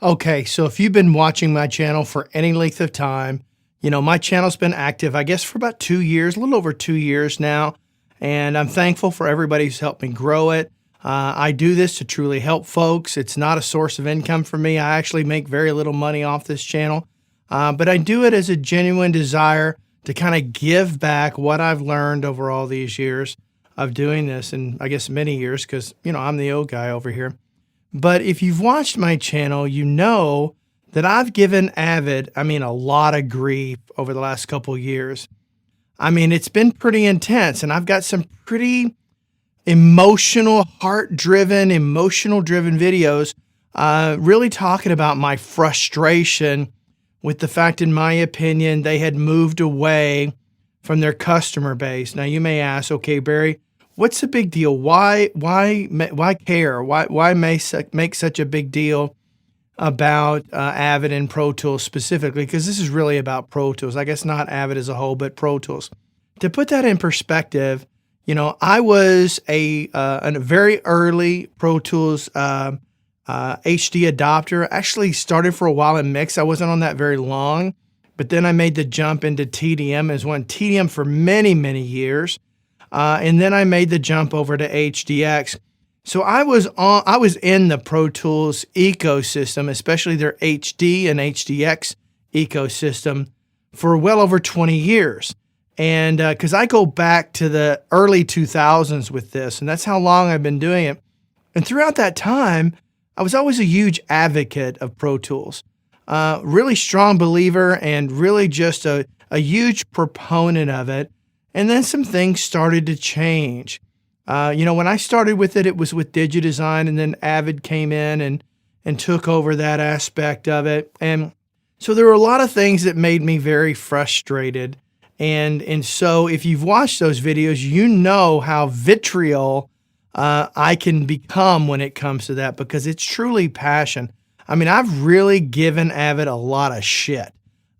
Okay, so if you've been watching my channel for any length of time, my channel's been active, I guess, for about 2 years, a little over 2 years now. And I'm thankful for everybody who's helped me grow it. I do this to truly help folks. It's not a source of income for me. I actually make very little money off this channel. But I do it as a genuine desire to kind of give back what I've learned over all these years of doing this. And I guess many years, because, I'm the old guy over here. But if you've watched my channel, you know that I've given Avid, a lot of grief over the last couple of years. It's been pretty intense, and I've got some pretty emotional, heart-driven, emotional-driven videos really talking about my frustration with the fact, in my opinion, they had moved away from their customer base. Now, you may ask, okay, Barry, what's the big deal? Why care? Why make such a big deal about Avid and Pro Tools specifically? Because this is really about Pro Tools. I guess not Avid as a whole, but Pro Tools. To put that in perspective, I was a very early Pro Tools HD adopter. Actually started for a while in mix. I wasn't on that very long, but then I made the jump into TDM. As one TDM for many, many years. And then I made the jump over to HDX. So I was in the Pro Tools ecosystem, especially their HD and HDX ecosystem, for well over 20 years. And because I go back to the early 2000s with this, and that's how long I've been doing it. And throughout that time, I was always a huge advocate of Pro Tools, really strong believer, and really just a huge proponent of it. And then some things started to change. When I started with it, it was with DigiDesign, and then Avid came in and took over that aspect of it. And so there were a lot of things that made me very frustrated. And so if you've watched those videos, you know how vitriol I can become when it comes to that, because it's truly passion. I've really given Avid a lot of shit.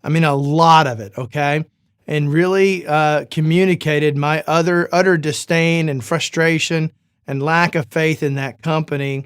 A lot of it, okay? And really communicated my utter disdain and frustration and lack of faith in that company.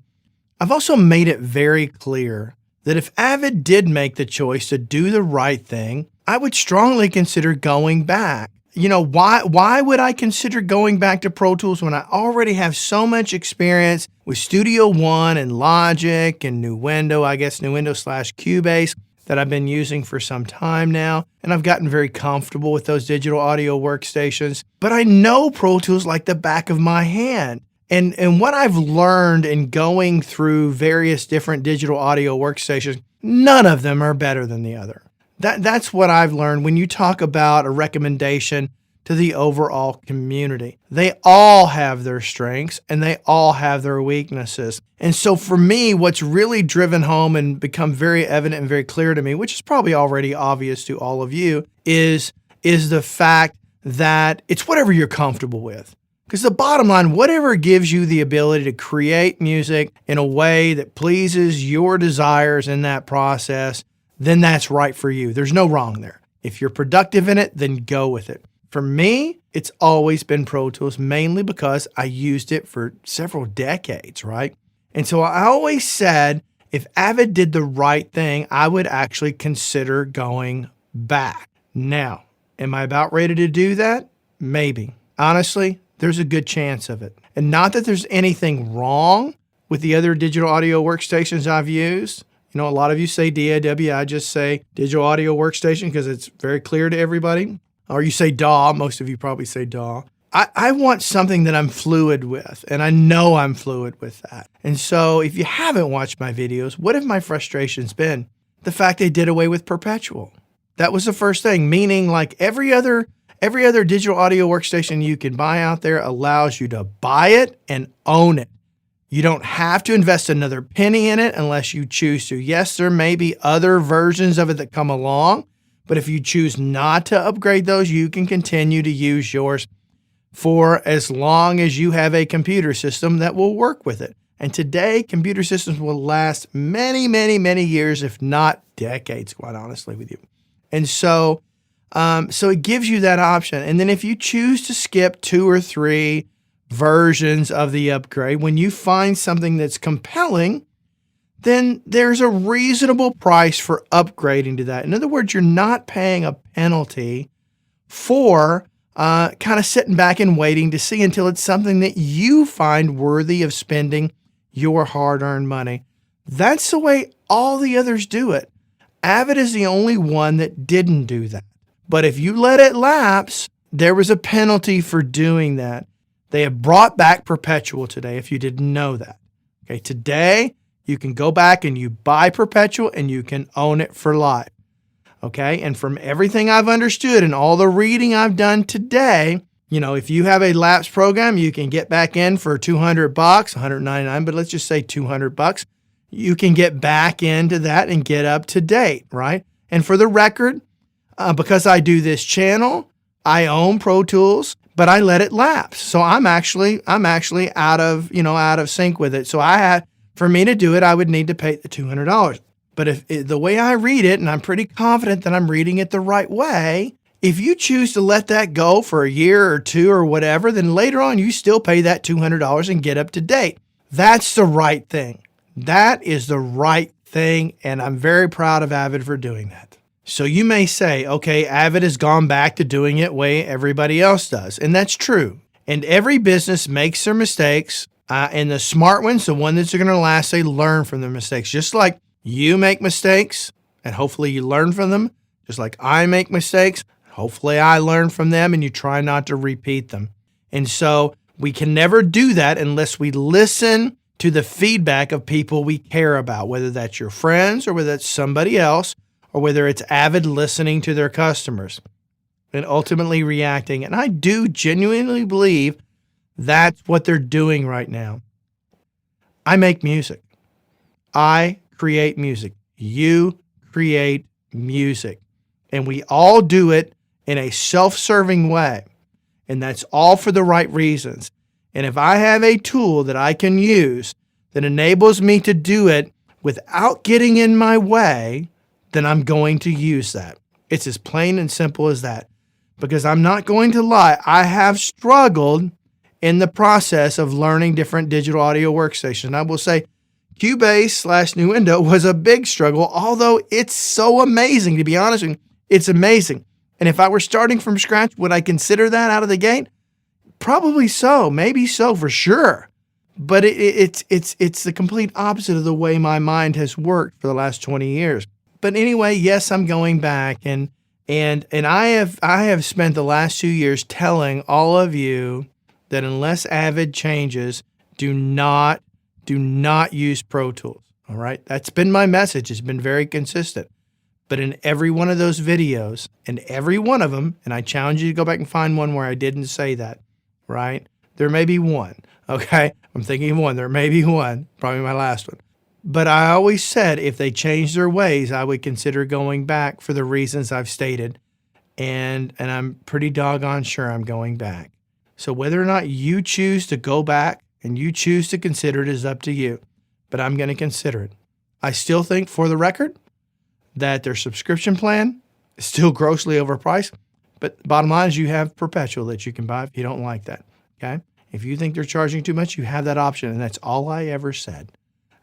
I've also made it very clear that if Avid did make the choice to do the right thing, I would strongly consider going back. Why would I consider going back to Pro Tools when I already have so much experience with Studio One and Logic and Nuendo, Nuendo/Cubase, that I've been using for some time now, and I've gotten very comfortable with those digital audio workstations. But I know Pro Tools like the back of my hand. And what I've learned in going through various different digital audio workstations, none of them are better than the other. That's what I've learned when you talk about a recommendation to the overall community. They all have their strengths and they all have their weaknesses. And so for me, what's really driven home and become very evident and very clear to me, which is probably already obvious to all of you, is the fact that it's whatever you're comfortable with. Because the bottom line, whatever gives you the ability to create music in a way that pleases your desires in that process, then that's right for you. There's no wrong there. If you're productive in it, then go with it. For me, it's always been Pro Tools, mainly because I used it for several decades, right? And so I always said, if Avid did the right thing, I would actually consider going back. Now, am I about ready to do that? Maybe. Honestly, there's a good chance of it. And not that there's anything wrong with the other digital audio workstations I've used. A lot of you say DAW, I just say digital audio workstation because it's very clear to everybody. Or you say DAW, most of you probably say DAW. I want something that I'm fluid with, and I know I'm fluid with that. And so if you haven't watched my videos, what have my frustrations been? The fact they did away with Perpetual. That was the first thing, meaning like every other digital audio workstation you can buy out there allows you to buy it and own it. You don't have to invest another penny in it unless you choose to. Yes, there may be other versions of it that come along, but if you choose not to upgrade those, you can continue to use yours for as long as you have a computer system that will work with it. And today, computer systems will last many, many, many years, if not decades, quite honestly with you. And so it gives you that option. And then if you choose to skip 2 or 3 versions of the upgrade, when you find something that's compelling, then there's a reasonable price for upgrading to that. In other words, you're not paying a penalty for kind of sitting back and waiting to see until it's something that you find worthy of spending your hard-earned money. That's the way all the others do it. Avid is the only one that didn't do that. But if you let it lapse, there was a penalty for doing that. They have brought back Perpetual today, if you didn't know that. Okay, today you can go back and you buy Perpetual and you can own it for life. Okay, and from everything I've understood and all the reading I've done today, if you have a lapse program, you can get back in for $200, $199, but let's just say $200. You can get back into that and get up to date, right? And for the record, because I do this channel, I own Pro Tools, but I let it lapse. So I'm actually out of sync with it. So for me to do it, I would need to pay the $200. But if the way I read it, and I'm pretty confident that I'm reading it the right way, if you choose to let that go for a year or two or whatever, then later on you still pay that $200 and get up to date. That's the right thing. That is the right thing, and I'm very proud of Avid for doing that. So you may say, okay, Avid has gone back to doing it the way everybody else does, and that's true. And every business makes their mistakes, and the smart ones, the one that's going to last, they learn from their mistakes. Just like you make mistakes, and hopefully you learn from them. Just like I make mistakes, hopefully I learn from them, and you try not to repeat them. And so we can never do that unless we listen to the feedback of people we care about, whether that's your friends or whether it's somebody else, or whether it's Avid listening to their customers and ultimately reacting. And I do genuinely believe that's what they're doing right now. I make music. I create music. You create music. And we all do it in a self-serving way. And that's all for the right reasons. And if I have a tool that I can use that enables me to do it without getting in my way, then I'm going to use that. It's as plain and simple as that. Because I'm not going to lie, I have struggled in the process of learning different digital audio workstations. I will say Cubase/Nuendo was a big struggle, although it's so amazing, to be honest with you. It's amazing. And if I were starting from scratch, would I consider that out of the gate? Probably so, maybe so for sure. But it's the complete opposite of the way my mind has worked for the last 20 years. But anyway, yes, I'm going back and I have spent the last 2 years telling all of you that unless Avid changes, do not use Pro Tools. All right? That's been my message. It's been very consistent. But in every one of those videos, in every one of them, and I challenge you to go back and find one where I didn't say that, right? There may be one, okay? I'm thinking of one. There may be one, probably my last one. But I always said if they changed their ways, I would consider going back for the reasons I've stated. And I'm pretty doggone sure I'm going back. So whether or not you choose to go back and you choose to consider it is up to you. But I'm going to consider it. I still think, for the record, that their subscription plan is still grossly overpriced. But the bottom line is you have Perpetual that you can buy if you don't like that. Okay? If you think they're charging too much, you have that option. And that's all I ever said.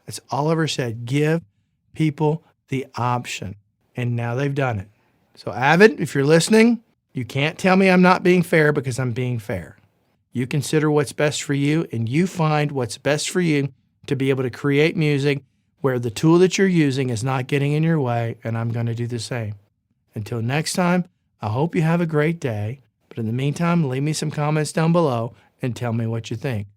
That's all I ever said. Give people the option. And now they've done it. So Avid, if you're listening, you can't tell me I'm not being fair because I'm being fair. You consider what's best for you and you find what's best for you to be able to create music where the tool that you're using is not getting in your way, and I'm going to do the same. Until next time, I hope you have a great day. But in the meantime, leave me some comments down below and tell me what you think.